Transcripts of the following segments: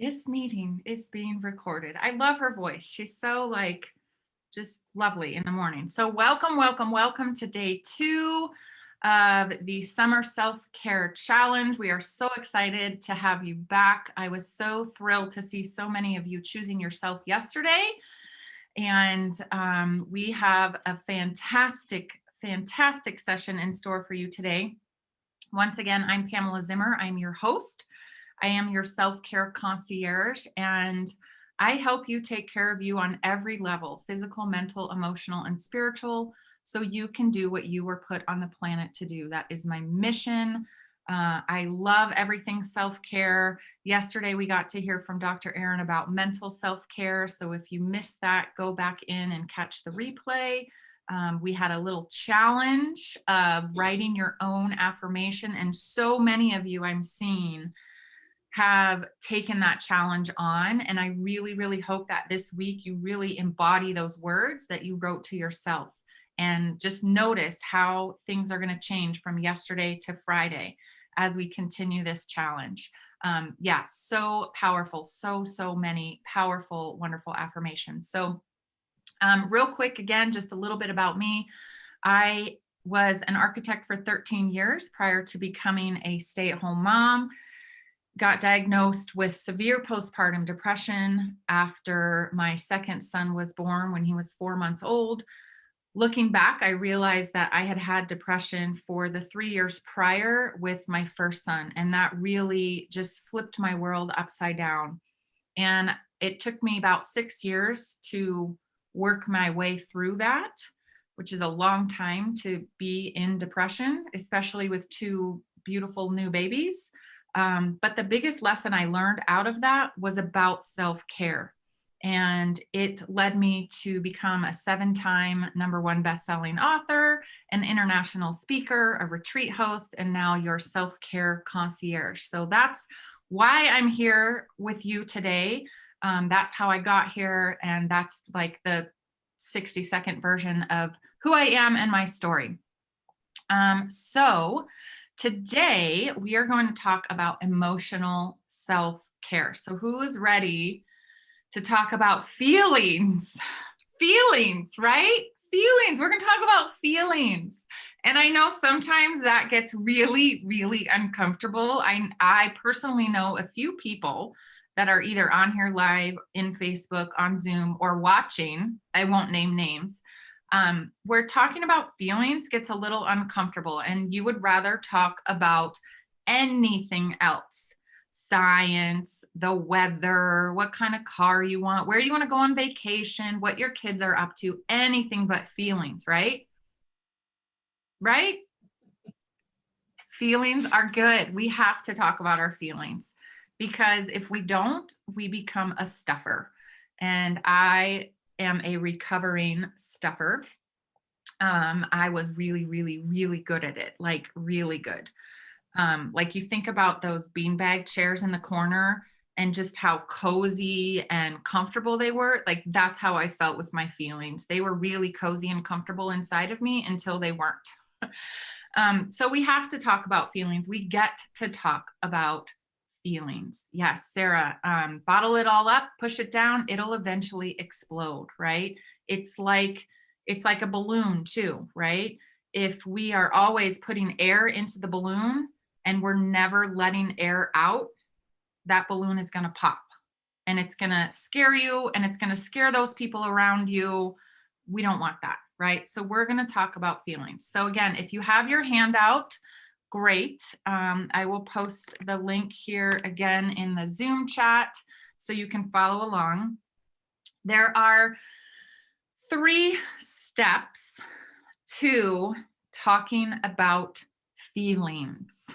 This meeting is being recorded. I love her voice. She's so just lovely in the morning. So welcome, welcome, welcome to day 2 of the Summer Self-Care Challenge. We are so excited to have you back. I was so thrilled to see so many of you choosing yourself yesterday. And we have a fantastic, fantastic session in store for you today. Once again, I'm Pamela Zimmer. I'm your host. I am your self-care concierge, and I help you take care of you on every level, physical, mental, emotional, and spiritual, so you can do what you were put on the planet to do. That is my mission. I love everything self-care. Yesterday, we got to hear from Dr. Aaron about mental self-care. So if you missed that, go back in and catch the replay. We had a little challenge of writing your own affirmation, and so many of you I'm seeing have taken that challenge on. And I really, really hope that this week you really embody those words that you wrote to yourself, and just notice how things are going to change from yesterday to Friday as we continue this challenge. Yeah, so powerful. So many powerful, wonderful affirmations. So real quick, again, just a little bit about me. I was an architect for 13 years prior to becoming a stay-at-home mom. Got diagnosed with severe postpartum depression after my second son was born when he was 4 months old. Looking back, I realized that I had had depression for the 3 years prior with my first son, and that really just flipped my world upside down. And it took me about 6 years to work my way through that, which is a long time to be in depression, especially with 2 beautiful new babies. But the biggest lesson I learned out of that was about self-care. And it led me to become a 7-time #1 best-selling author, an international speaker, a retreat host, and now your self-care concierge. So that's why I'm here with you today. That's how I got here. And that's like the 60-second version of who I am and my story. So today we are going to talk about emotional self-care. So who is ready to talk about feelings? Feelings, right? Feelings. We're going to talk about feelings. And I know sometimes that gets really, really uncomfortable. I personally know a few people that are either on here live, in Facebook, on Zoom, or watching. I won't name names. Where talking about feelings gets a little uncomfortable, and you would rather talk about anything else. Science, the weather, what kind of car you want, where you want to go on vacation, what your kids are up to, anything but feelings, right? Right? Feelings are good. We have to talk about our feelings, because if we don't, we become a stuffer. And I am a recovering stuffer. I was really, really, really good at it, like really good. Like you think about those beanbag chairs in the corner and just how cozy and comfortable they were. Like that's how I felt with my feelings. They were really cozy and comfortable inside of me until they weren't. So we have to talk about feelings. We get to talk about feelings. Yes, Sarah, bottle it all up, push it down, it'll eventually explode, right? It's like a balloon too, right? If we are always putting air into the balloon and we're never letting air out, that balloon is going to pop, and it's going to scare you, and it's going to scare those people around you. We don't want that, right? So we're going to talk about feelings. So again, if you have your handout, great. I will post the link here again in the Zoom chat so you can follow along. There are 3 steps to talking about feelings.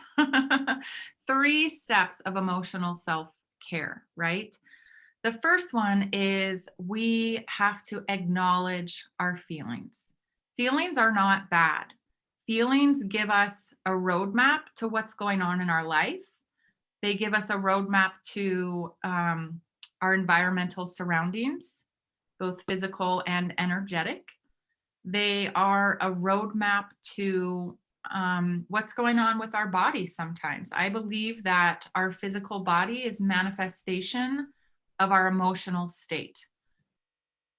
3 steps of emotional self-care, right? The first one is we have to acknowledge our feelings. Feelings are not bad. Feelings give us a roadmap to what's going on in our life. They give us a roadmap to our environmental surroundings, both physical and energetic. They are a roadmap to what's going on with our body sometimes. I believe that our physical body is manifestation of our emotional state.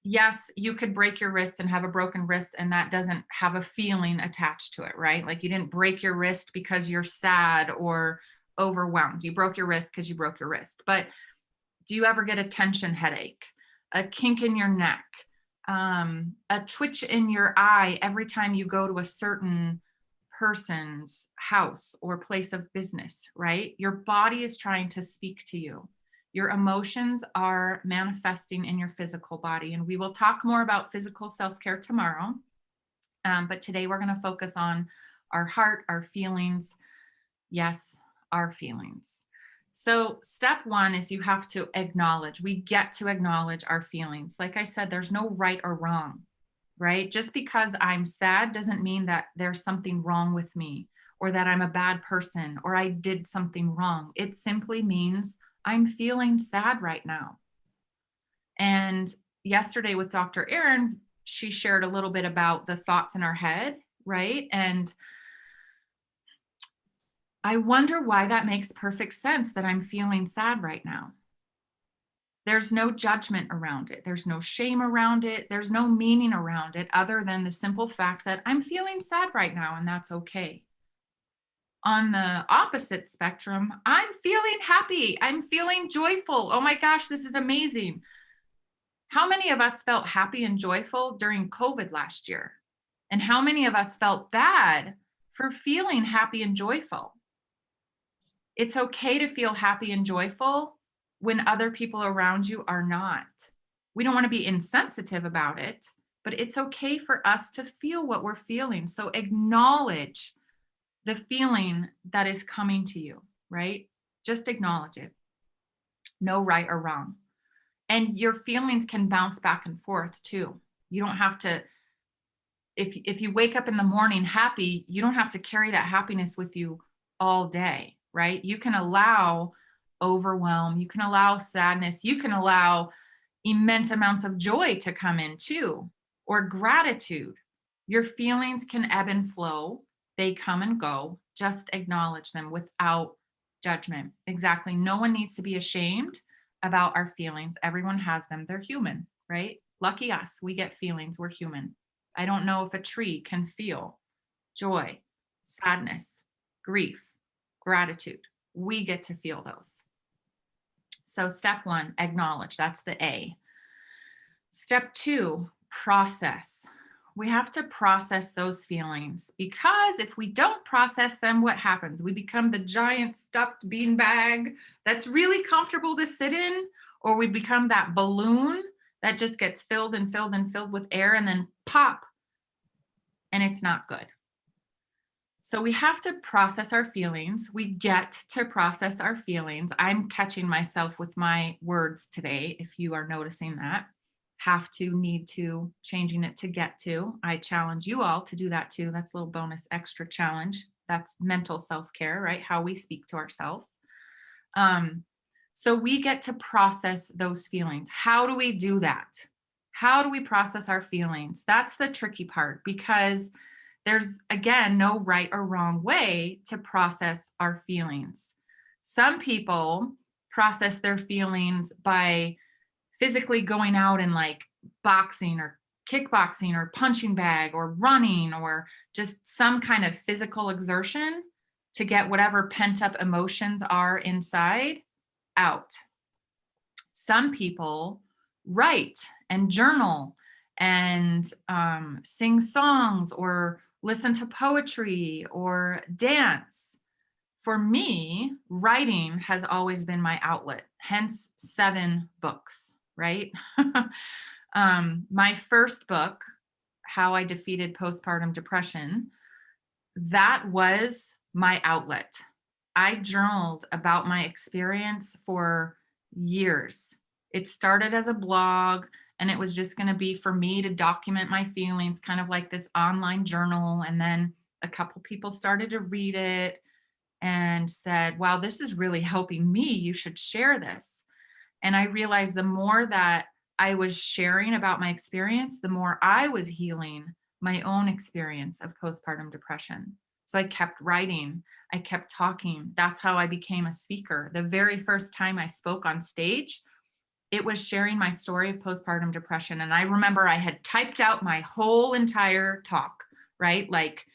Yes, you could break your wrist and have a broken wrist, and that doesn't have a feeling attached to it, right? Like you didn't break your wrist because you're sad or overwhelmed. You broke your wrist because you broke your wrist. But do you ever get a tension headache, a kink in your neck, a twitch in your eye every time you go to a certain person's house or place of business, right? Your body is trying to speak to you. Your emotions are manifesting in your physical body. And we will talk more about physical self care tomorrow. But today we're going to focus on our heart, our feelings. Yes, our feelings. So, step one is you have to acknowledge. We get to acknowledge our feelings. Like I said, there's no right or wrong, right? Just because I'm sad doesn't mean that there's something wrong with me or that I'm a bad person or I did something wrong. It simply means I'm feeling sad right now. And yesterday with Dr. Erin, she shared a little bit about the thoughts in our head, right? And I wonder why that makes perfect sense that I'm feeling sad right now. There's no judgment around it. There's no shame around it. There's no meaning around it other than the simple fact that I'm feeling sad right now and that's okay. On the opposite spectrum, I'm feeling happy. I'm feeling joyful. Oh my gosh, this is amazing. How many of us felt happy and joyful during COVID last year? And how many of us felt bad for feeling happy and joyful? It's okay to feel happy and joyful when other people around you are not. We don't want to be insensitive about it, but it's okay for us to feel what we're feeling. So acknowledge the feeling that is coming to you, right? Just acknowledge it. No right or wrong. And your feelings can bounce back and forth too. You don't have to, if you wake up in the morning happy, you don't have to carry that happiness with you all day, right? You can allow overwhelm, you can allow sadness, you can allow immense amounts of joy to come in too, or gratitude. Your feelings can ebb and flow, they come and go. Just acknowledge them without judgment. Exactly. No one needs to be ashamed about our feelings. Everyone has them. They're human, right? Lucky us. We get feelings. We're human. I don't know if a tree can feel joy, sadness, grief, gratitude. We get to feel those. So, step one, acknowledge. That's the A. Step two, process. We have to process those feelings because if we don't process them, what happens? We become the giant stuffed beanbag that's really comfortable to sit in, or we become that balloon that just gets filled and filled and filled with air and then pop, and it's not good. So we have to process our feelings. We get to process our feelings. I'm catching myself with my words today, if you are noticing that. Have to, need to, changing it to get to. I challenge you all to do that too. That's a little bonus extra challenge. That's mental self-care, right? How we speak to ourselves. So we get to process those feelings. How do we do that? How do we process our feelings? That's the tricky part because there's, again, no right or wrong way to process our feelings. Some people process their feelings by physically going out and like boxing or kickboxing or punching bag or running or just some kind of physical exertion to get whatever pent up emotions are inside out. Some people write and journal and sing songs or listen to poetry or dance. For me, writing has always been my outlet, hence 7 books, right? My first book, How I Defeated Postpartum Depression, that was my outlet. I journaled about my experience for years. It started as a blog and it was just going to be for me to document my feelings, kind of like this online journal. And then a couple people started to read it and said, wow, this is really helping me. You should share this. And I realized the more that I was sharing about my experience, the more I was healing my own experience of postpartum depression. So I kept writing, I kept talking. That's how I became a speaker. The very first time I spoke on stage, it was sharing my story of postpartum depression. And I remember I had typed out my whole entire talk, right? Like,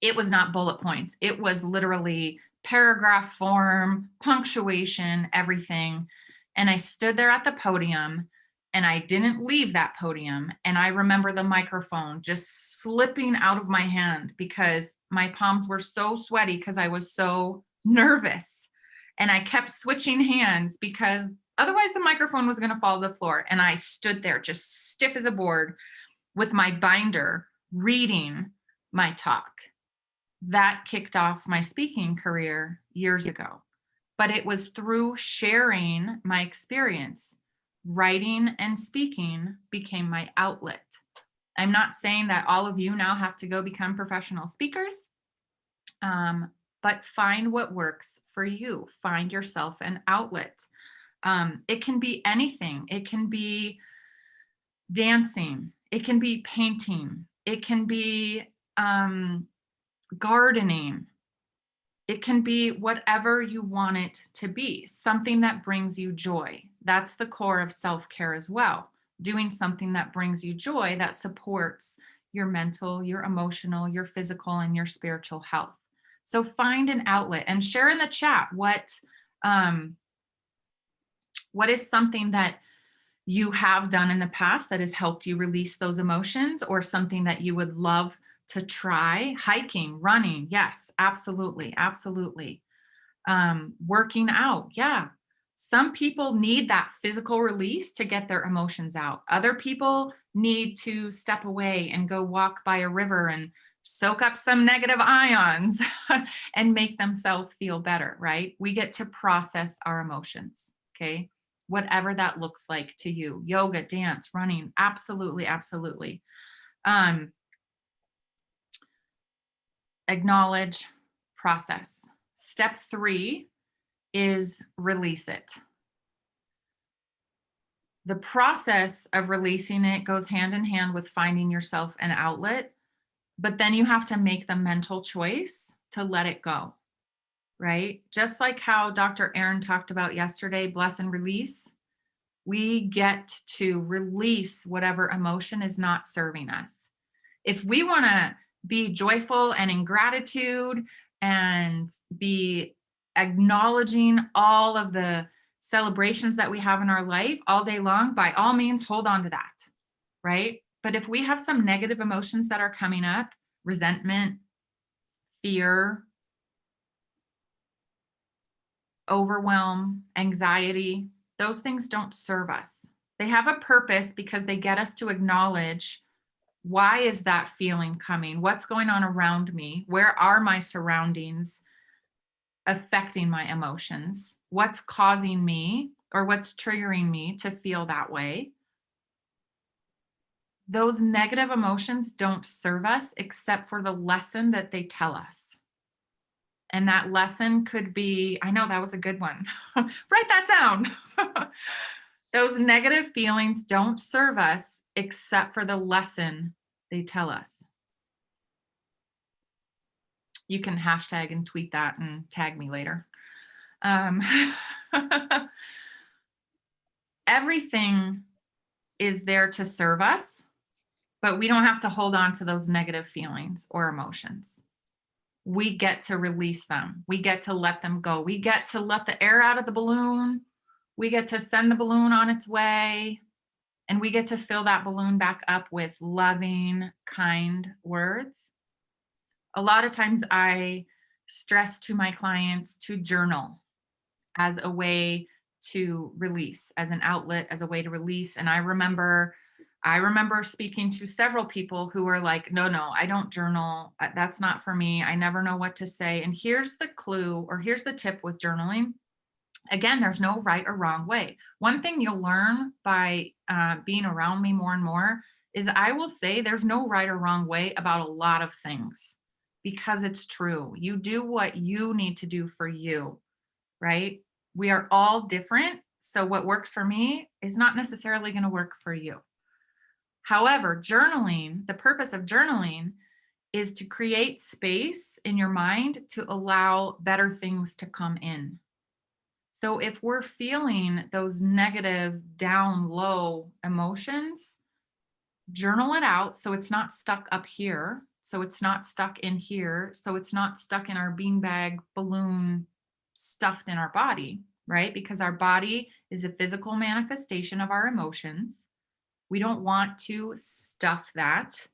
it was not bullet points. It was literally paragraph form, punctuation, everything. And I stood there at the podium and I didn't leave that podium. And I remember the microphone just slipping out of my hand because my palms were so sweaty because I was so nervous. And I kept switching hands because otherwise the microphone was going to fall to the floor. And I stood there just stiff as a board with my binder reading my talk. That kicked off my speaking career years ago. But it was through sharing my experience. Writing and speaking became my outlet. I'm not saying that all of you now have to go become professional speakers, but find what works for you. Find yourself an outlet. It can be anything. It can be dancing. It can be painting. It can be gardening. It can be whatever you want it to be, something that brings you joy. That's the core of self-care as well. Doing something that brings you joy, that supports your mental, your emotional, your physical, and your spiritual health. So find an outlet and share in the chat what is something that you have done in the past that has helped you release those emotions, or something that you would love to try. Hiking, running, yes, absolutely, absolutely. Working out, yeah. Some people need that physical release to get their emotions out. Other people need to step away and go walk by a river and soak up some negative ions and make themselves feel better, right? We get to process our emotions, okay? Whatever that looks like to you. Yoga, dance, running, absolutely, absolutely. Acknowledge, process. Step 3 is release it. The process of releasing it goes hand in hand with finding yourself an outlet, but then you have to make the mental choice to let it go, right? Just like how Dr. Aaron talked about yesterday, bless and release. We get to release whatever emotion is not serving us. If we want to be joyful and in gratitude and be acknowledging all of the celebrations that we have in our life all day long, by all means, hold on to that, right? But if we have some negative emotions that are coming up, resentment, fear, overwhelm, anxiety, those things don't serve us. They have a purpose because they get us to acknowledge, why is that feeling coming? What's going on around me? Where are my surroundings affecting my emotions? What's causing me, or what's triggering me to feel that way? Those negative emotions don't serve us except for the lesson that they tell us. And that lesson could be, I know that was a good one. Write that down. Those negative feelings don't serve us except for the lesson they tell us. You can hashtag and tweet that and tag me later. Everything is there to serve us, but we don't have to hold on to those negative feelings or emotions. We get to release them. We get to let them go. We get to let the air out of the balloon. We get to send the balloon on its way, and we get to fill that balloon back up with loving, kind words. A lot of times I stress to my clients to journal as a way to release, as an outlet, as a way to release. And I remember speaking to several people who were like, no, I don't journal. That's not for me. I never know what to say. And here's the clue, or here's the tip with journaling. Again, there's no right or wrong way. One thing you'll learn by being around me more and more is I will say there's no right or wrong way about a lot of things, because it's true. You do what you need to do for you, right? We are all different. So what works for me is not necessarily going to work for you. However, journaling, the purpose of journaling is to create space in your mind to allow better things to come in. So if we're feeling those negative, down low emotions, journal it out so it's not stuck up here. So it's not stuck in here. So it's not stuck in our beanbag balloon stuffed in our body, right? Because our body is a physical manifestation of our emotions. We don't want to stuff that.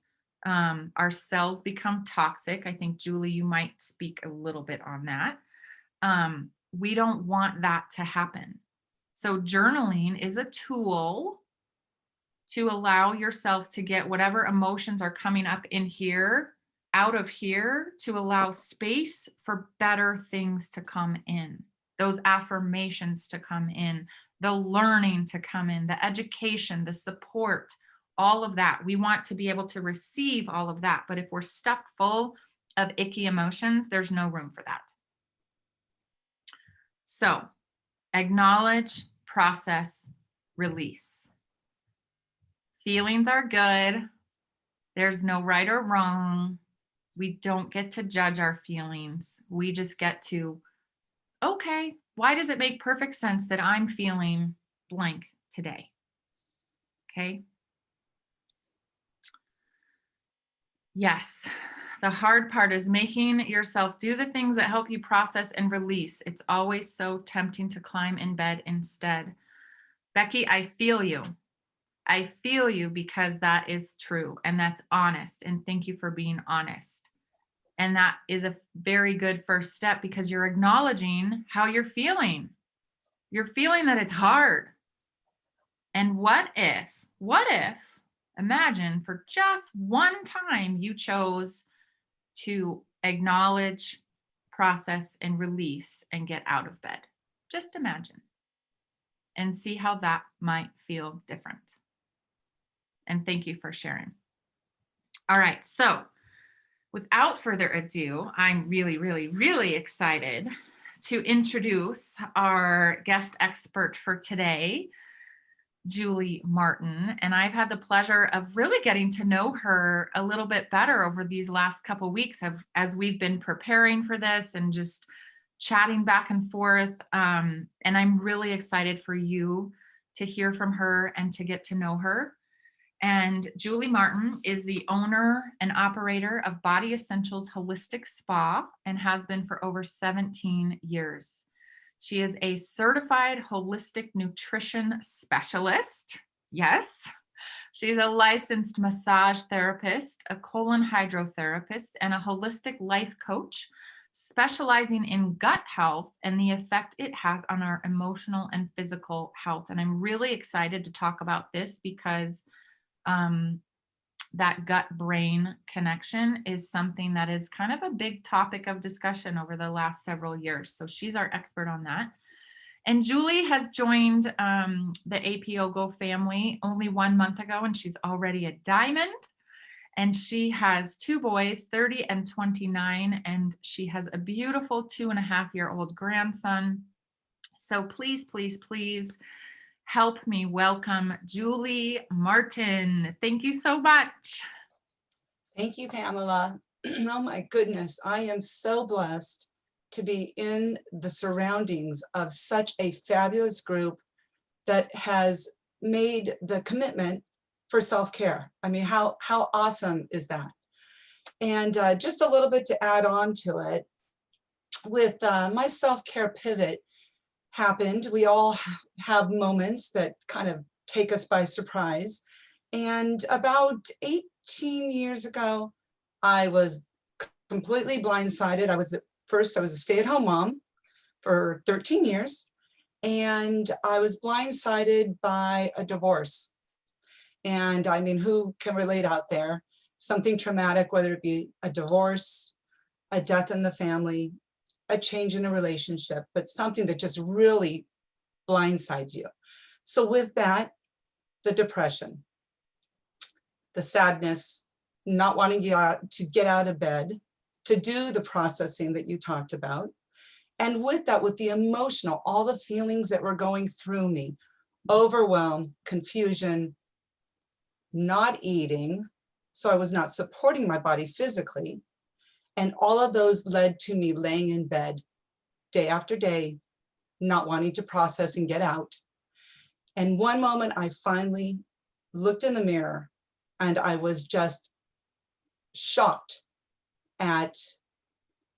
Our cells become toxic. I think, Julie, you might speak a little bit on that. We don't want that to happen. So, journaling is a tool to allow yourself to get whatever emotions are coming up in here out of here, to allow space for better things to come in, those affirmations to come in, the learning to come in, the education, the support, all of that. We want to be able to receive all of that. But if we're stuffed full of icky emotions, there's no room for that. So, acknowledge, process, release. Feelings are good. There's no right or wrong. We don't get to judge our feelings. We just get to, okay, why does it make perfect sense that I'm feeling blank today? Okay. Yes. The hard part is making yourself do the things that help you process and release. It's always so tempting to climb in bed instead. Becky, I feel you. I feel you, because that is true and that's honest. And thank you for being honest. And that is a very good first step, because you're acknowledging how you're feeling. You're feeling that it's hard. And what if, imagine for just one time you chose to acknowledge, process, and release and get out of bed. Just imagine and see how that might feel different. And thank you for sharing. All right, so without further ado, I'm really, really, really excited to introduce our guest expert for today, Julie Martin. And I've had the pleasure of really getting to know her a little bit better over these last couple of weeks as we've been preparing for this and just chatting back and forth. And I'm really excited for you to hear from her and to get to know her. And Julie Martin is the owner and operator of Body Essentials Holistic Spa and has been for over 17 years. She is a certified holistic nutrition specialist. Yes. She's a licensed massage therapist, a colon hydrotherapist, and a holistic life coach, specializing in gut health and the effect it has on our emotional and physical health. And I'm really excited to talk about this because that gut-brain connection is something that is kind of a big topic of discussion over the last several years. So she's our expert on that. And Julie has joined the APOGO family only 1 month ago, and she's already a diamond. And she has 2 boys, 30 and 29, and she has a beautiful 2.5-year-old grandson. So please, please, please help me welcome Julie Martin. Thank you so much. Thank you, Pamela. Oh my goodness, I am so blessed to be in the surroundings of such a fabulous group that has made the commitment for self-care. I mean, how awesome is that? And just a little bit to add on to it, with my self-care pivot happened. We all have moments that kind of take us by surprise. And about 18 years ago, I was completely blindsided. I was a stay-at-home mom for 13 years. And I was blindsided by a divorce. And I mean, who can relate out there? Something traumatic, whether it be a divorce, a death in the family, a change in a relationship, but something that just really blindsides you. So with that, the depression, the sadness, not wanting to get out of bed, to do the processing that you talked about. And with that, with the emotional, all the feelings that were going through me, overwhelm, confusion, not eating, So I was not supporting my body physically. And all of those led to me laying in bed day after day, not wanting to process and get out. And one moment I finally looked in the mirror and I was just shocked at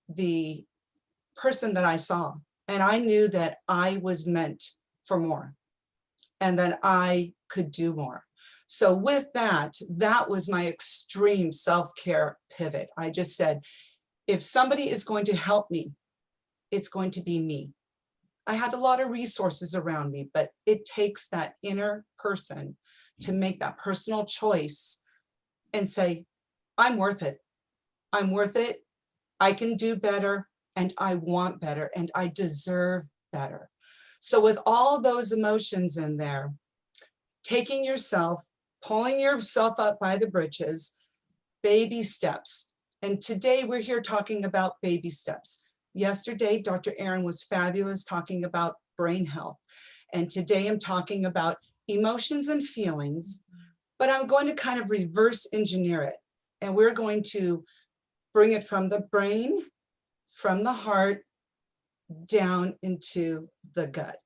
the person that I saw. And I knew that I was meant for more and that I could do more. So with that, that was my extreme self-care pivot. I just said, if somebody is going to help me, it's going to be me. I had a lot of resources around me, but it takes that inner person to make that personal choice and say, I'm worth it. I'm worth it. I can do better, and I want better, and I deserve better. So with all those emotions in there, taking yourself, pulling yourself up by the britches, baby steps. And today we're here talking about baby steps. Yesterday, Dr. Aaron was fabulous talking about brain health. And today I'm talking about emotions and feelings, but I'm going to kind of reverse engineer it. And we're going to bring it from the brain, from the heart, down into the gut.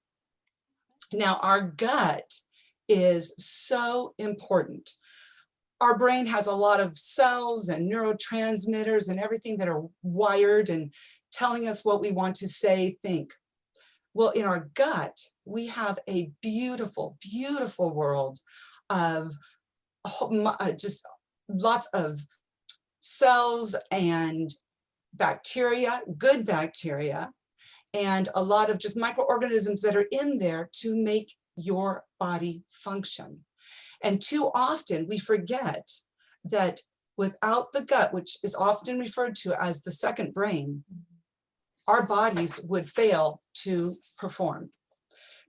Now, our gut is so important. Our brain has a lot of cells and neurotransmitters and everything that are wired and telling us what we want to say, think. Well, in our gut, we have a beautiful, beautiful world of just lots of cells and bacteria, good bacteria, and a lot of just microorganisms that are in there to make your body function. And too often we forget that without the gut, which is often referred to as the second brain, our bodies would fail to perform.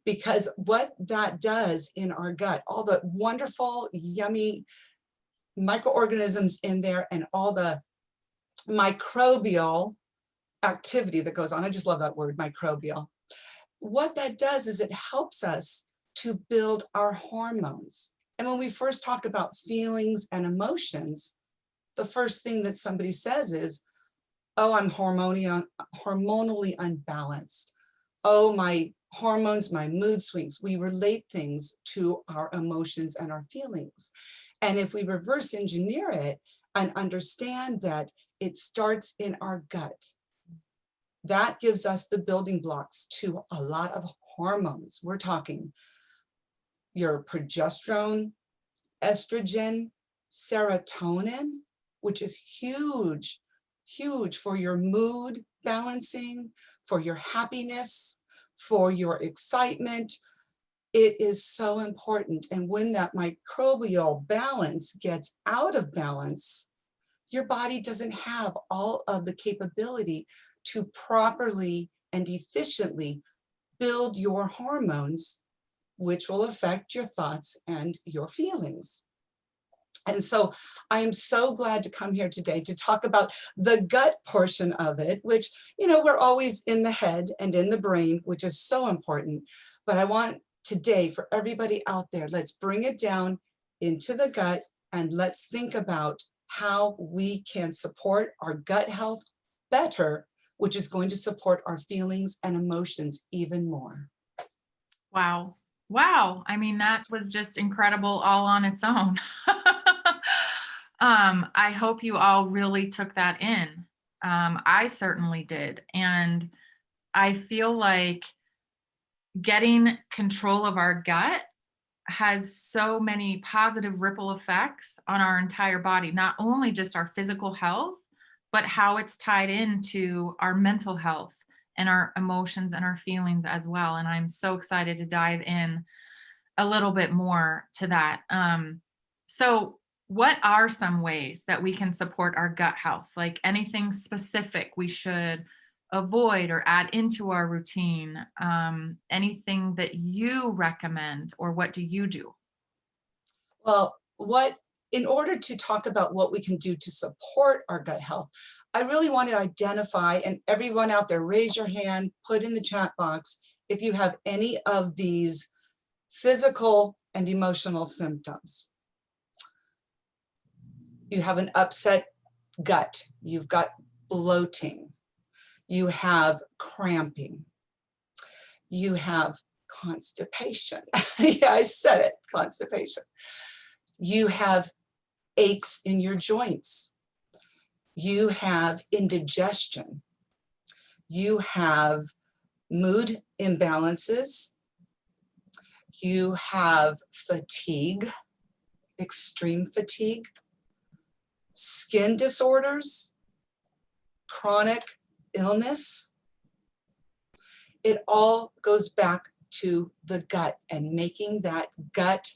Because what that does in our gut, all the wonderful, yummy microorganisms in there and all the microbial activity that goes on, I just love that word, microbial. What that does is it helps us to build our hormones. And when we first talk about feelings and emotions, the first thing that somebody says is, oh, I'm hormonally unbalanced. Oh, my hormones, my mood swings. We relate things to our emotions and our feelings. And if we reverse engineer it and understand that it starts in our gut, that gives us the building blocks to a lot of hormones. We're talking your progesterone, estrogen, serotonin, which is huge, huge for your mood balancing, for your happiness, for your excitement. It is so important. And when that microbial balance gets out of balance, your body doesn't have all of the capability to properly and efficiently build your hormones, which will affect your thoughts and your feelings. And so I am so glad to come here today to talk about the gut portion of it, which, you know, we're always in the head and in the brain, which is so important. But I want today for everybody out there, let's bring it down into the gut and let's think about how we can support our gut health better, which is going to support our feelings and emotions even more. Wow. Wow. I mean, that was just incredible all on its own. I hope you all really took that in. I certainly did. And I feel like getting control of our gut has so many positive ripple effects on our entire body, not only just our physical health, but how it's tied into our mental health and our emotions and our feelings as well. And I'm so excited to dive in a little bit more to that. So what are some ways that we can support our gut health? Like anything specific we should avoid or add into our routine? Anything that you recommend, or what do you do? Well, in order to talk about what we can do to support our gut health, I really want to identify, and everyone out there, raise your hand, put in the chat box if you have any of these physical and emotional symptoms. You have an upset gut. You've got bloating. You have cramping. You have constipation. Yeah, I said it, constipation. You have aches in your joints. You have indigestion. You have mood imbalances. You have fatigue, extreme fatigue, skin disorders, chronic illness. It all goes back to the gut and making that gut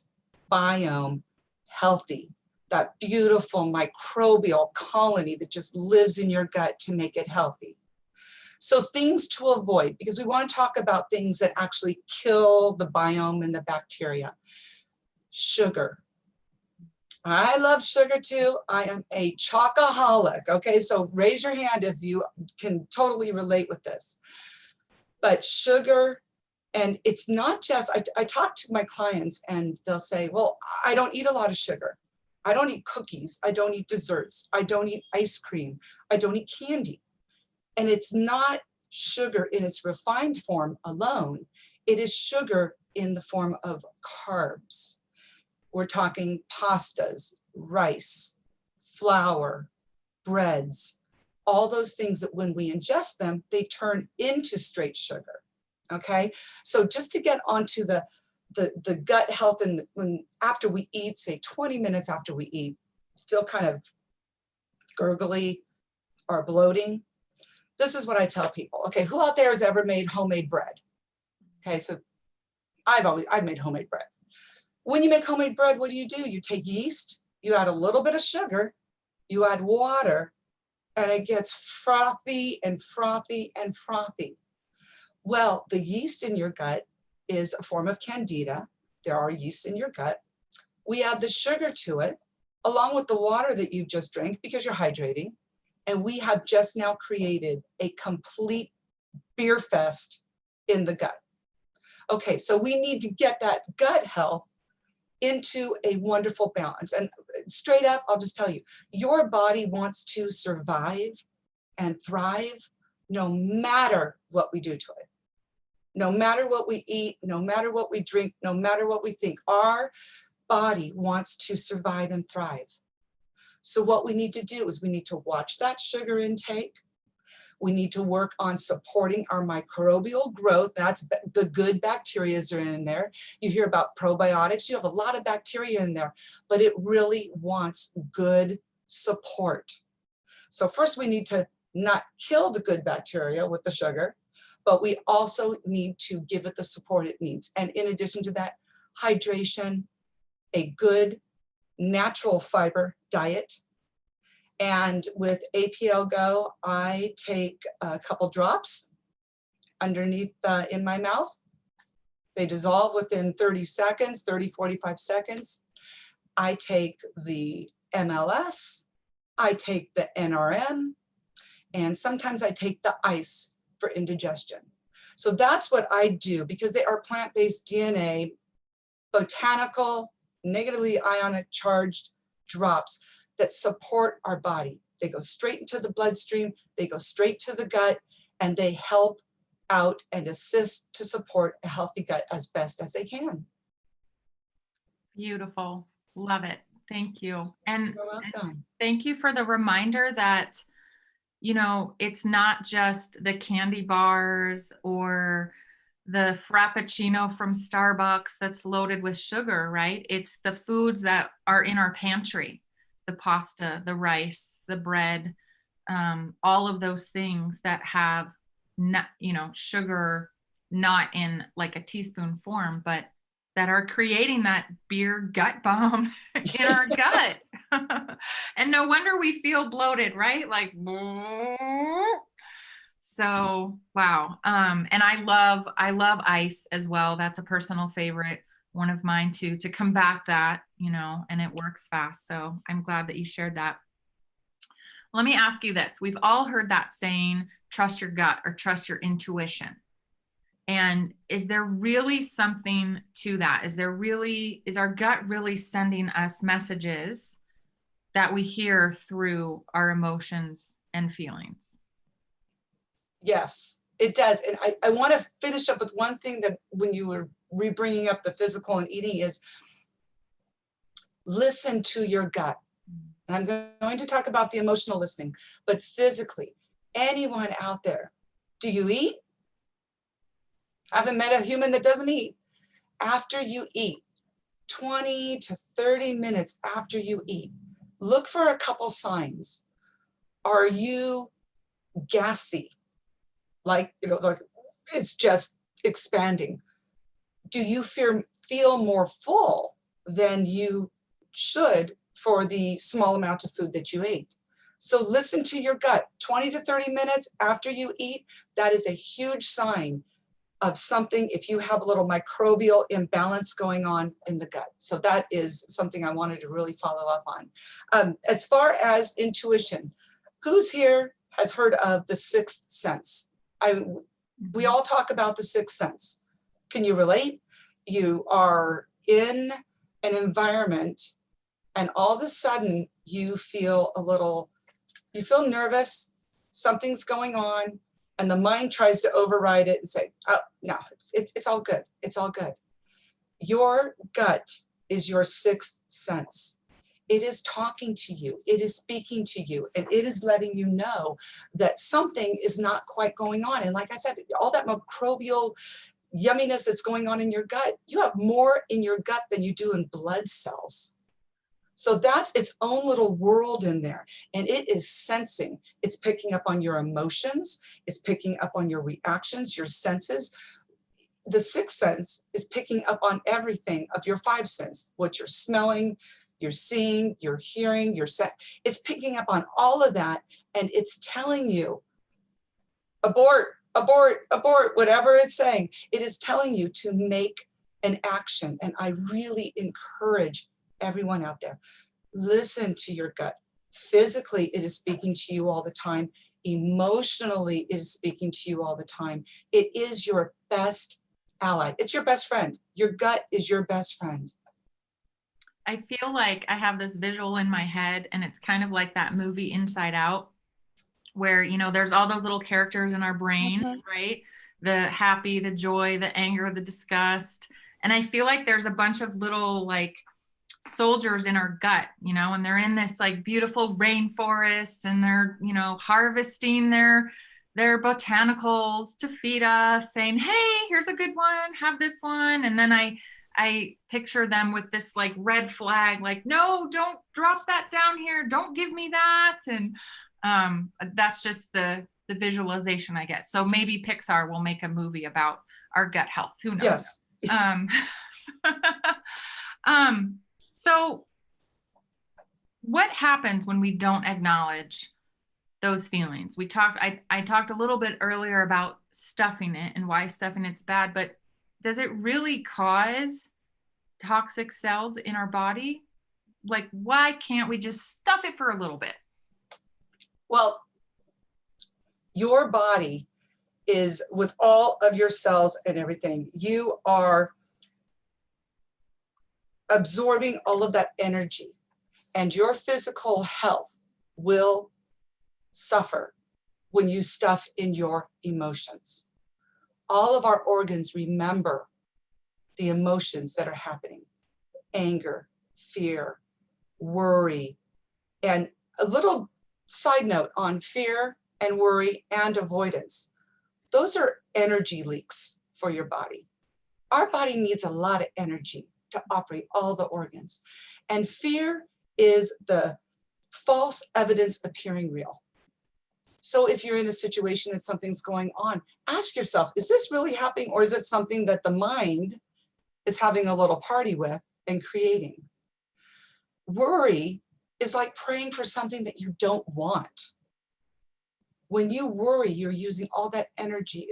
biome healthy, that beautiful microbial colony that just lives in your gut to make it healthy. So things to avoid, because we want to talk about things that actually kill the biome and the bacteria. Sugar. I love sugar too. I am a chocoholic. Okay, so raise your hand if you can totally relate with this. But sugar, and it's not just, I talk to my clients and they'll say, well, I don't eat a lot of sugar. I don't eat cookies. I don't eat desserts. I don't eat ice cream. I don't eat candy. And it's not sugar in its refined form alone. It is sugar in the form of carbs. We're talking pastas, rice, flour, breads, all those things that when we ingest them, they turn into straight sugar. Okay, so just to get onto the gut health, and when after we eat, say 20 minutes after we eat, feel kind of gurgly or bloating. This is what I tell people. Okay, who out there has ever made homemade bread? Okay, so I've made homemade bread. When you make homemade bread, what do? You take yeast, you add a little bit of sugar, you add water, and it gets frothy and frothy and frothy. Well, the yeast in your gut is a form of candida. There are yeasts in your gut. We add the sugar to it, along with the water that you just drank because you're hydrating. And we have just now created a complete beer fest in the gut. Okay, so we need to get that gut health into a wonderful balance. And straight up, I'll just tell you, your body wants to survive and thrive no matter what we do to it. No matter what we eat, no matter what we drink, no matter what we think, our body wants to survive and thrive. So what we need to do is we need to watch that sugar intake. We need to work on supporting our microbial growth. That's the good bacteria are in there. You hear about probiotics. You have a lot of bacteria in there, but it really wants good support. So first we need to not kill the good bacteria with the sugar, but we also need to give it the support it needs. And in addition to that, hydration, a good natural fiber diet. And with APL Go, I take a couple drops underneath in my mouth. They dissolve within 30 seconds, 30, 45 seconds. I take the MLS, I take the NRM, and sometimes I take the ice for indigestion. So that's what I do, because they are plant-based DNA, botanical, negatively ionic charged drops that support our body. They go straight into the bloodstream, they go straight to the gut, and they help out and assist to support a healthy gut as best as they can. Beautiful. Love it. Thank you. And You're welcome. thank you for the reminder that, you know, it's not just the candy bars or the Frappuccino from Starbucks that's loaded with sugar, right? It's the foods that are in our pantry, the pasta, the rice, the bread, all of those things that have not, you know, sugar, not in like a teaspoon form, but that are creating that beer gut bomb in our gut. And no wonder we feel bloated, right? Like, so wow. And I love ice as well. That's a personal favorite, one of mine too, to combat that, you know, and it works fast. So I'm glad that you shared that. Let me ask you this. We've all heard that saying, trust your gut or trust your intuition. And is there really something to that? Is our gut really sending us messages that we hear through our emotions and feelings. Yes, it does. And I want to finish up with one thing that when you were bringing up the physical and eating is listen to your gut. And I'm going to talk about the emotional listening, but physically, anyone out there, do you eat? Haven't met a human that doesn't eat. After you eat, 20 to 30 minutes after you eat, look for a couple signs. Are you gassy? Like, like it's just expanding. Do you feel more full than you should for the small amount of food that you ate? So listen to your gut. 20 to 30 minutes after you eat, that is a huge sign of something, if you have a little microbial imbalance going on in the gut. So that is something I wanted to really follow up on. As far as intuition, who's here has heard of the sixth sense? We all talk about the sixth sense. Can you relate? You are in an environment and all of a sudden you feel nervous, something's going on, and the mind tries to override it and say, oh, no, it's all good. It's all good. Your gut is your sixth sense. It is talking to you. It is speaking to you, and it is letting you know that something is not quite going on. And like I said, all that microbial yumminess that's going on in your gut, you have more in your gut than you do in blood cells. So that's its own little world in there. And it is sensing. It's picking up on your emotions. It's picking up on your reactions, your senses. The sixth sense is picking up on everything of your five senses, what you're smelling, you're seeing, you're hearing, it's picking up on all of that. And it's telling you, abort, abort, abort, whatever it's saying. It is telling you to make an action. And I really encourage everyone out there, listen to your gut. Physically, it is speaking to you all the time. Emotionally, it is speaking to you all the time. It is your best ally. It's your best friend. Your gut is your best friend. I feel like I have this visual in my head, and it's kind of like that movie Inside Out, where, there's all those little characters in our brain, right? The happy, the joy, the anger, the disgust. And I feel like there's a bunch of little like soldiers in our gut, and they're in this like beautiful rainforest, and they're, harvesting their botanicals to feed us, saying, hey, here's a good one, have this one. And then I picture them with this like red flag, like, no, don't drop that down here, don't give me that. And that's just the visualization I get. So maybe Pixar will make a movie about our gut health, who knows? Yes. So what happens when we don't acknowledge those feelings? I talked a little bit earlier about stuffing it and why stuffing it's bad, but does it really cause toxic cells in our body? Like, why can't we just stuff it for a little bit? Well, your body is, with all of your cells and everything, you are absorbing all of that energy, and your physical health will suffer when you stuff in your emotions. All of our organs remember the emotions that are happening: anger, fear, worry. And a little side note on fear and worry and avoidance. Those are energy leaks for your body. Our body needs a lot of energy to operate all the organs. And fear is the false evidence appearing real. So if you're in a situation and something's going on, ask yourself, is this really happening, or is it something that the mind is having a little party with and creating? Worry is like praying for something that you don't want. When you worry, you're using all that energy.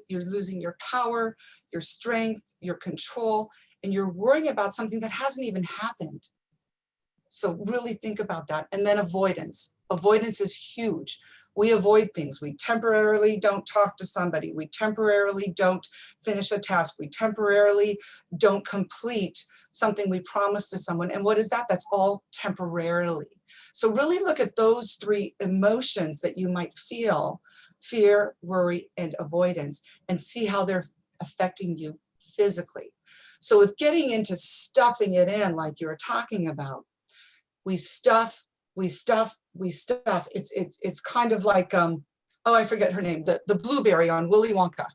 You're losing your power, your strength, your control, and you're worrying about something that hasn't even happened. So really think about that. And then avoidance. Avoidance is huge. We avoid things. We temporarily don't talk to somebody. We temporarily don't finish a task. We temporarily don't complete something we promised to someone. And what is that? That's all temporarily. So really look at those 3 emotions that you might feel: fear, worry, and avoidance, and see how they're affecting you physically. So with getting into stuffing it in, like you were talking about, we stuff, we stuff, we stuff. It's kind of like, oh, I forget her name, the blueberry on Willy Wonka.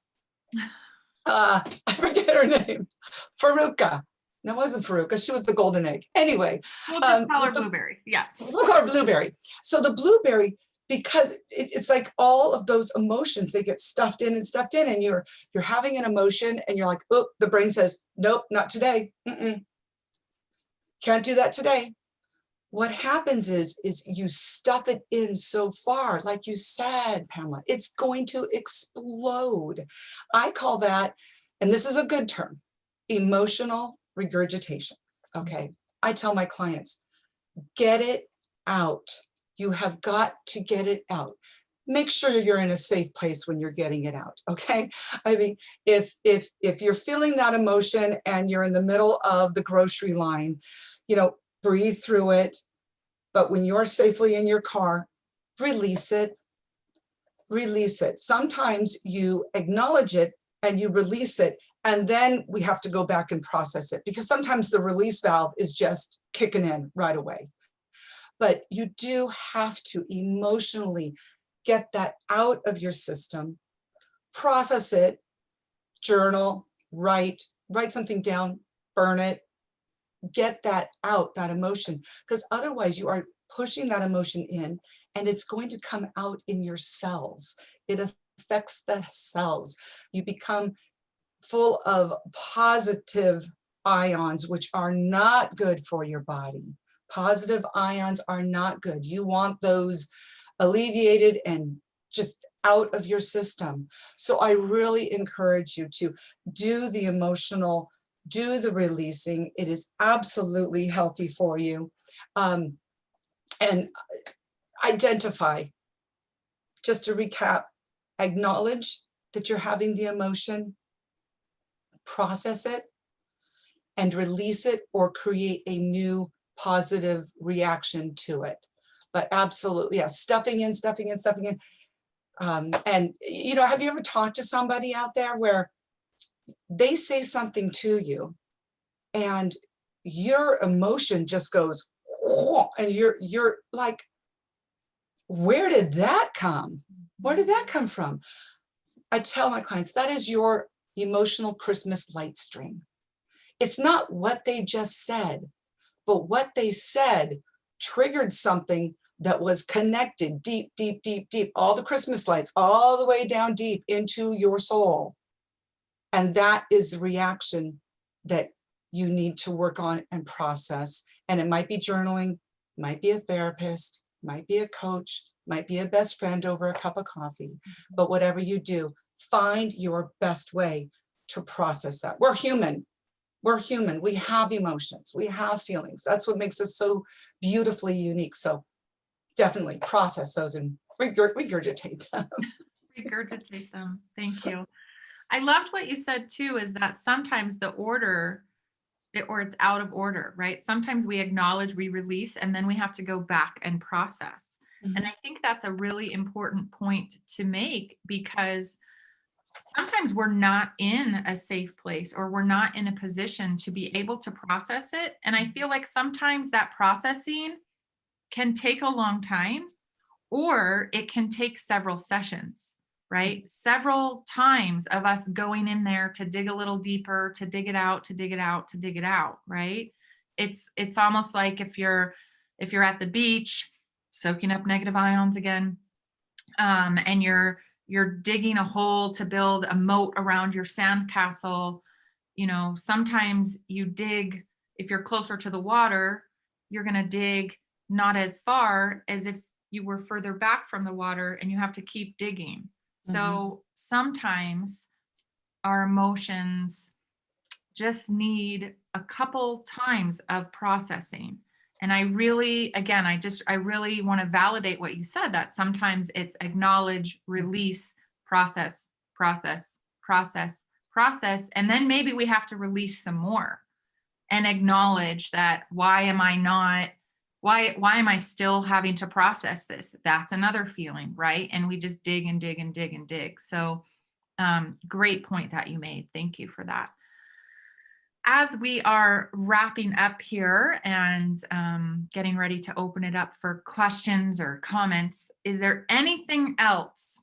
I forget her name. Faruka. No, it wasn't Faruka. She was the golden egg. Anyway, We'll just call her Blueberry. Yeah. we'll call her Blueberry. So the blueberry, because it's like all of those emotions, they get stuffed in and stuffed in, and you're having an emotion, and you're like, oh, the brain says, nope, not today. Can't do that today. What happens is you stuff it in so far, like you said, Pamela, it's going to explode. I call that, and this is a good term, emotional regurgitation. Okay. I tell my clients, get it out. You have got to get it out. Make sure you're in a safe place when you're getting it out. Okay. I mean, if you're feeling that emotion and you're in the middle of the grocery line, breathe through it. But when you're safely in your car, release it. Release it. Sometimes you acknowledge it and you release it, and then we have to go back and process it, because sometimes the release valve is just kicking in right away. But you do have to emotionally get that out of your system, process it, journal, write something down, burn it, get that out, that emotion, because otherwise you are pushing that emotion in, and it's going to come out in your cells. It affects the cells. You become full of positive ions, which are not good for your body. Positive ions are not good. You want those alleviated and just out of your system. So I really encourage you to do the emotional, do the releasing. It is absolutely healthy for you. And identify, just to recap, acknowledge that you're having the emotion, process it, and release it, or create a new positive reaction to it. But absolutely, yeah, stuffing in, stuffing in, stuffing in. And have you ever talked to somebody out there where they say something to you and your emotion just goes, and you're like, where did that come? Where did that come from? I tell my clients, that is your emotional Christmas light stream. It's not what they just said, but what they said triggered something that was connected deep, deep, deep, deep, all the Christmas lights, all the way down deep into your soul. And that is the reaction that you need to work on and process. And it might be journaling, might be a therapist, might be a coach, might be a best friend over a cup of coffee. But whatever you do, find your best way to process that. We're human. We're human. We have emotions. We have feelings. That's what makes us so beautifully unique. So definitely process those and regurgitate them. Regurgitate them. Thank you. I loved what you said too, is that sometimes the order, or it's out of order, right? Sometimes we acknowledge, we release, and then we have to go back and process. And I think that's a really important point to make, because sometimes we're not in a safe place, or we're not in a position to be able to process it. And I feel like sometimes that processing can take a long time, or it can take several sessions, right? Several times of us going in there to dig a little deeper, to dig it out, to dig it out, to dig it out, right? It's almost like if you're at the beach, soaking up negative ions again, and you're digging a hole to build a moat around your sandcastle. Sometimes you dig, if you're closer to the water, you're going to dig not as far as if you were further back from the water, and you have to keep digging. So sometimes our emotions just need a couple times of processing. And I really want to validate what you said, that sometimes it's acknowledge, release, process, process, process, process. And then maybe we have to release some more and acknowledge that, why am I not Why am I still having to process this? That's another feeling, right? And we just dig and dig and dig and dig. So great point that you made. Thank you for that. As we are wrapping up here and getting ready to open it up for questions or comments, is there anything else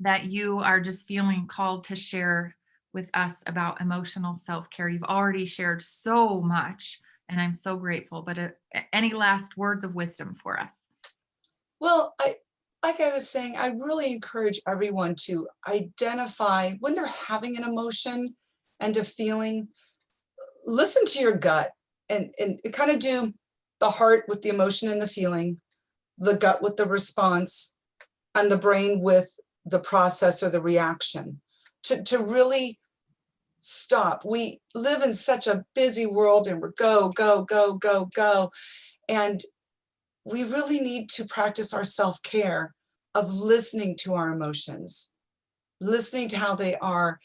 that you are just feeling called to share with us about emotional self-care? You've already shared so much, and I'm so grateful, but any last words of wisdom for us? Well, like I was saying, I really encourage everyone to identify when they're having an emotion and a feeling. Listen to your gut and kind of do the heart with the emotion and the feeling, the gut with the response, and the brain with the process or the reaction. To really stop. We live in such a busy world and we're go, go, go, go, go. And we really need to practice our self-care of listening to our emotions, listening to how they are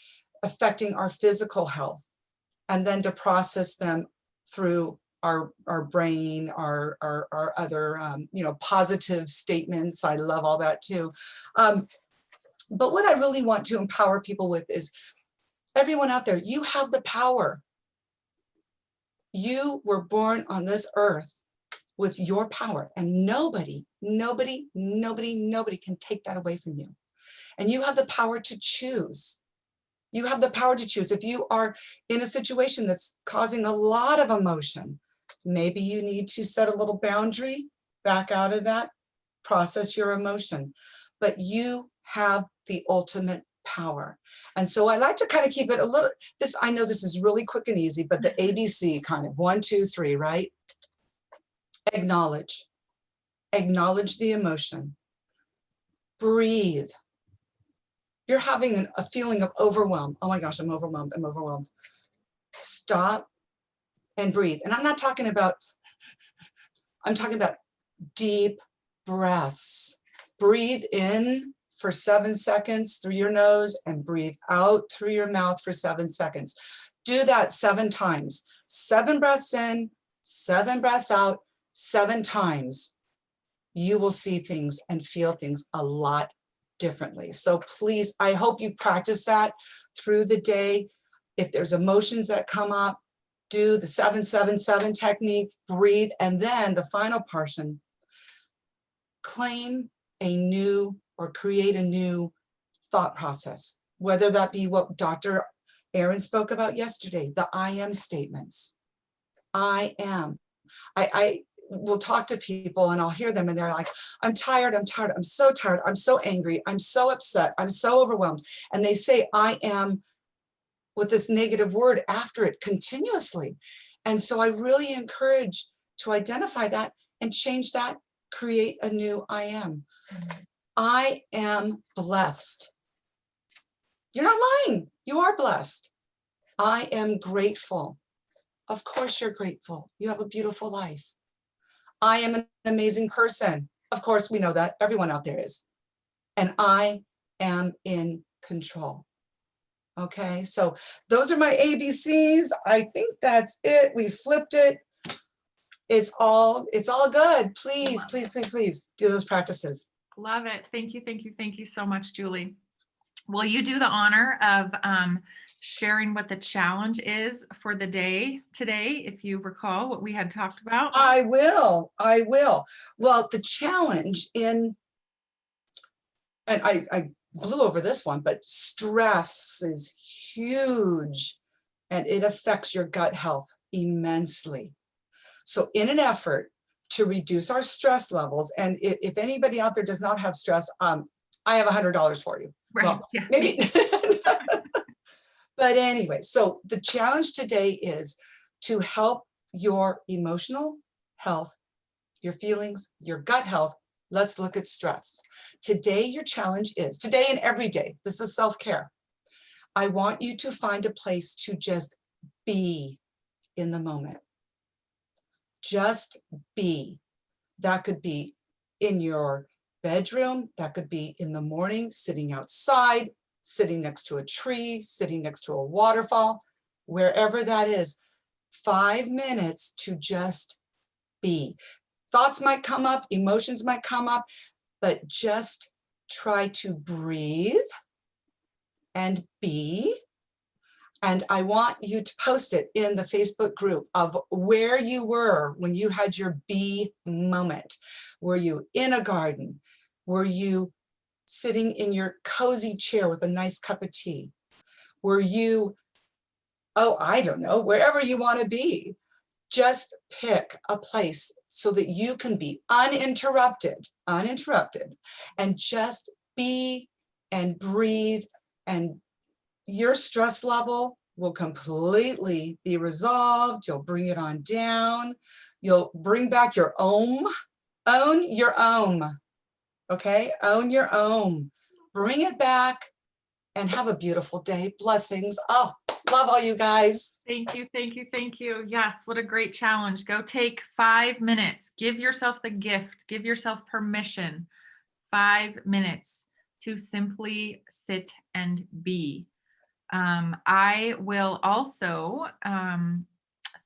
affecting our physical health, and then to process them through our brain, our other, positive statements. I love all that too. But what I really want to empower people with is everyone out there, you have the power. You were born on this earth with your power, and nobody can take that away from you. And you have the power to choose. You have the power to choose. If you are in a situation that's causing a lot of emotion, maybe you need to set a little boundary, back out of that, process your emotion. But you have the ultimate power. And so I like to kind of keep it a little, I know this is really quick and easy, but the ABC kind of 1, 2, 3, right? Acknowledge the emotion, breathe. You're having a feeling of overwhelm. Oh my gosh, I'm overwhelmed. Stop and breathe. And I'm talking about deep breaths. Breathe in for 7 seconds through your nose and breathe out through your mouth for 7 seconds. Do that 7 times. 7 breaths in, 7 breaths out, 7 times. You will see things and feel things a lot differently. So please, I hope you practice that through the day. If there's emotions that come up, do the 7-7-7 technique, breathe, and then the final portion, claim a new or create a new thought process, whether that be what Dr. Aaron spoke about yesterday, the I am statements. I am. I will talk to people and I'll hear them and they're like, I'm tired, I'm so tired, I'm so angry, I'm so upset, I'm so overwhelmed. And they say, I am, with this negative word after it continuously. And so I really encourage to identify that and change that, create a new I am. I am blessed. You're not lying, you are blessed. I am grateful. Of course you're grateful. You have a beautiful life. I am an amazing person. Of course, we know that. Everyone out there is. And I am in control. Okay, so those are my ABCs. I think that's it. We flipped it. It's all good. Please, please, please, please do those practices. Love it. Thank you. Thank you. Thank you so much, Julie. Will you do the honor of sharing what the challenge is for the day today, if you recall what we had talked about? I will. Well, the challenge and I blew over this one, but stress is huge and it affects your gut health immensely. So in an effort to reduce our stress levels, and if anybody out there does not have stress, I have $100 for you. Right. Well, Yeah. maybe. But anyway, so the challenge today is to help your emotional health, your feelings, your gut health. Let's look at stress. Today, your challenge is, today and every day, this is self-care. I want you to find a place to just be in the moment. Just be. That could be in your bedroom. That could be in the morning, sitting outside, sitting next to a tree, sitting next to a waterfall, wherever that is. 5 minutes to just be. thoughts might come up, emotions might come up, but just try to breathe and be. And I want you to post it in the Facebook group of where you were when you had your be moment. Were you in a garden? Were you sitting in your cozy chair with a nice cup of tea? Were you, oh, I don't know, wherever you want to be. Just pick a place so that you can be uninterrupted, and just be and breathe, and your stress level will completely be resolved. You'll bring it on down. You'll bring back your own. Own your own. Okay, own your own. Bring it back and have a beautiful day. Blessings. Oh, love all you guys. Thank you, thank you, thank you. Yes, what a great challenge. Go take 5 minutes. Give yourself the gift. Give yourself permission. 5 minutes to simply sit and be. I will also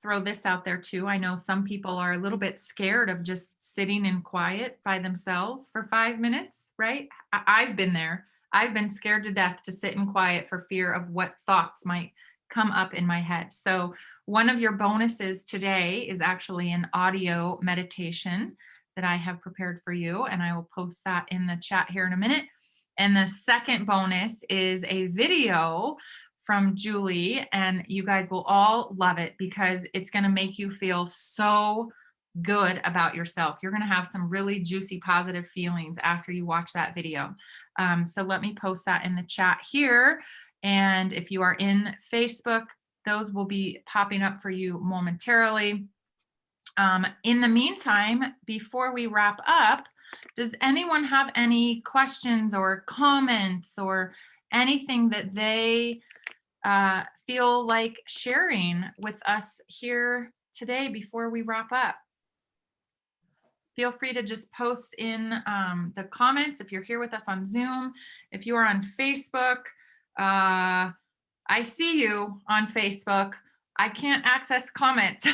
throw this out there too. I know some people are a little bit scared of just sitting in quiet by themselves for 5 minutes, right? I've been there. I've been scared to death to sit in quiet for fear of what thoughts might come up in my head. So one of your bonuses today is actually an audio meditation that I have prepared for you, and I will post that in the chat here in a minute. And the second bonus is a video from Julie, and you guys will all love it because it's going to make you feel so good about yourself. You're going to have some really juicy, positive feelings after you watch that video. So let me post that in the chat here. And if you are in Facebook, those will be popping up for you momentarily. In the meantime, before we wrap up, does anyone have any questions or comments or anything that they feel like sharing with us here today before we wrap up? Feel free to just post in the comments if you're here with us on Zoom. If you are on Facebook, I see you on Facebook. I can't access comments.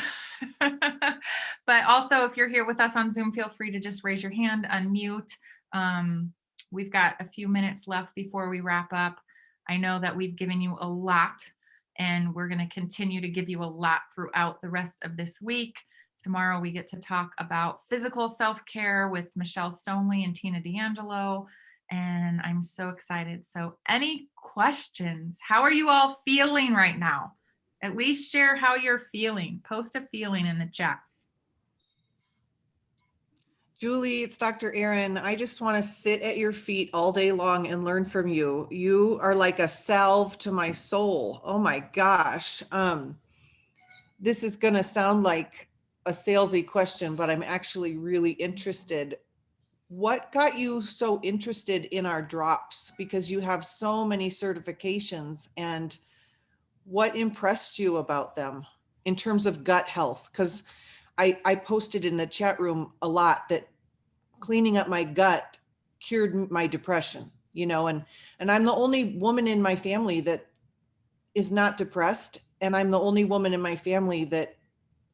But also, if you're here with us on Zoom, feel free to just raise your hand, unmute. We've got a few minutes left before we wrap up. I know that we've given you a lot, and we're going to continue to give you a lot throughout the rest of this week. Tomorrow, we get to talk about physical self-care with Michelle Stoneley and Tina D'Angelo, and I'm so excited. So any questions? How are you all feeling right now? At least share how you're feeling. Post a feeling in the chat. Julie, it's Dr. Erin. I just want to sit at your feet all day long and learn from you. You are like a salve to my soul. Oh my gosh. This is going to sound like a salesy question, but I'm actually really interested. What got you so interested in our drops? Because you have so many certifications, and what impressed you about them in terms of gut health? Because I posted in the chat room a lot that cleaning up my gut cured my depression, and I'm the only woman in my family that is not depressed. And I'm the only woman in my family that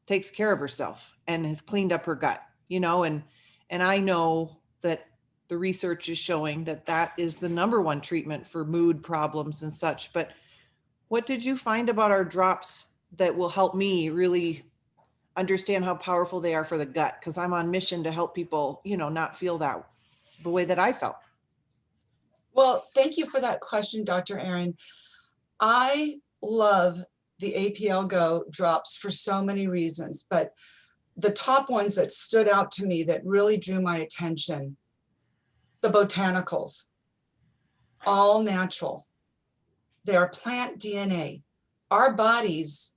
takes care of herself and has cleaned up her gut, and I know that the research is showing that that is the number one treatment for mood problems and such. But what did you find about our drops that will help me really understand how powerful they are for the gut? Because I'm on mission to help people, not feel that the way that I felt. Well, thank you for that question, Dr. Erin. I love the APL Go drops for so many reasons, but the top ones that stood out to me that really drew my attention, the botanicals, all natural. They are plant DNA. Our bodies,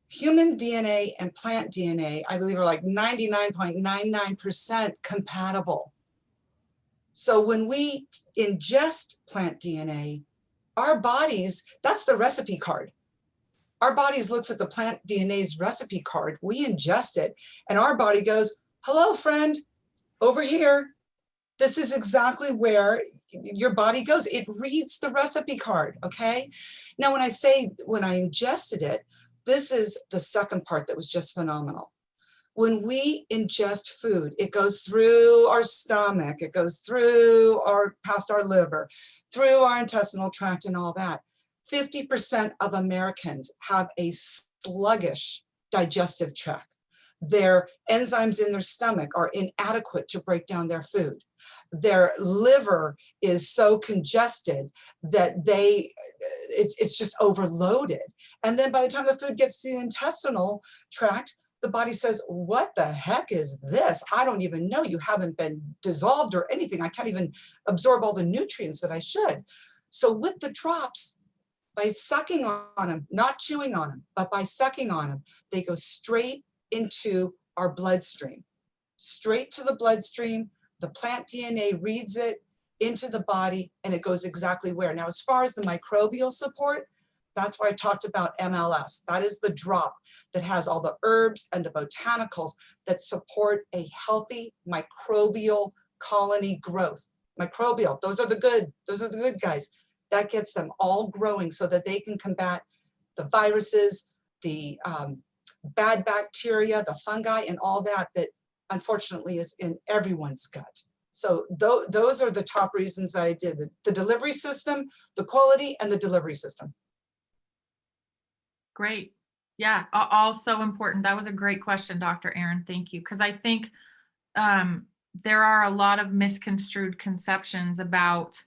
human DNA and plant DNA, I believe are like 99.99% compatible. So when we ingest plant DNA, our bodies, that's the recipe card. Our bodies looks at the plant DNA's recipe card, we ingest it, and our body goes, hello, friend, over here. This is exactly where your body goes. It reads the recipe card, okay? Now, when I say when I ingested it, this is the second part that was just phenomenal. When we ingest food, it goes through our stomach, it goes through past our liver, through our intestinal tract and all that. 50% of Americans have a sluggish digestive tract. Their enzymes in their stomach are inadequate to break down their food. Their liver is so congested that it's just overloaded. And then by the time the food gets to the intestinal tract, the body says, what the heck is this? I don't even know. You haven't been dissolved or anything. I can't even absorb all the nutrients that I should. So with the drops, by sucking on them, not chewing on them, but by sucking on them, they go straight into our bloodstream, straight to the bloodstream. The plant DNA reads it into the body and it goes exactly where. Now, as far as the microbial support, that's why I talked about MLS. That is the drop that has all the herbs and the botanicals that support a healthy microbial colony growth. Microbial, those are the good guys. That gets them all growing so that they can combat the viruses, the bad bacteria, the fungi, and all that unfortunately is in everyone's gut. So those are the top reasons that I did the delivery system, the quality, and the delivery system. Great. Yeah, all so important. That was a great question, Dr. Aaron. Thank you. Because I think there are a lot of misconstrued conceptions about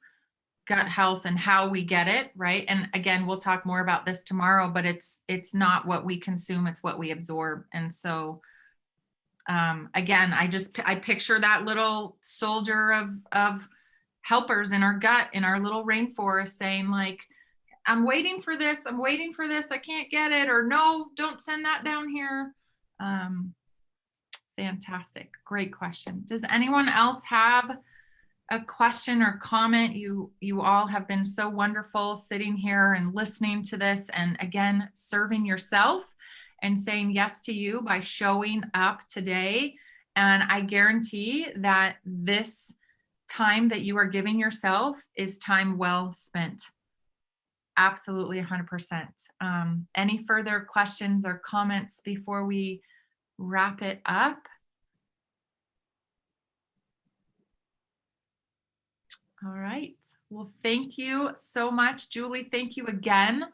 gut health and how we get it, right? And again, we'll talk more about this tomorrow, but it's not what we consume, it's what we absorb. And so again, I picture that little soldier of helpers in our gut, in our little rainforest saying like, I'm waiting for this, I can't get it, or no, don't send that down here. Fantastic, great question. Does anyone else have a question or comment? You all have been so wonderful sitting here and listening to this, and again, serving yourself and saying yes to you by showing up today. And I guarantee that this time that you are giving yourself is time well spent. Absolutely 100%. Any further questions or comments before we wrap it up? All right. Well, thank you so much, Julie. Thank you again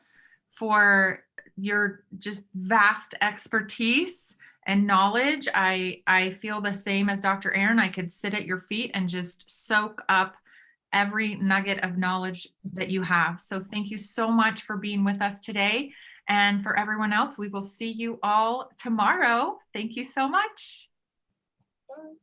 for your just vast expertise and knowledge. I feel the same as Dr. Aaron. I could sit at your feet and just soak up every nugget of knowledge that you have. So thank you so much for being with us today. And for everyone else, we will see you all tomorrow. Thank you so much. Bye.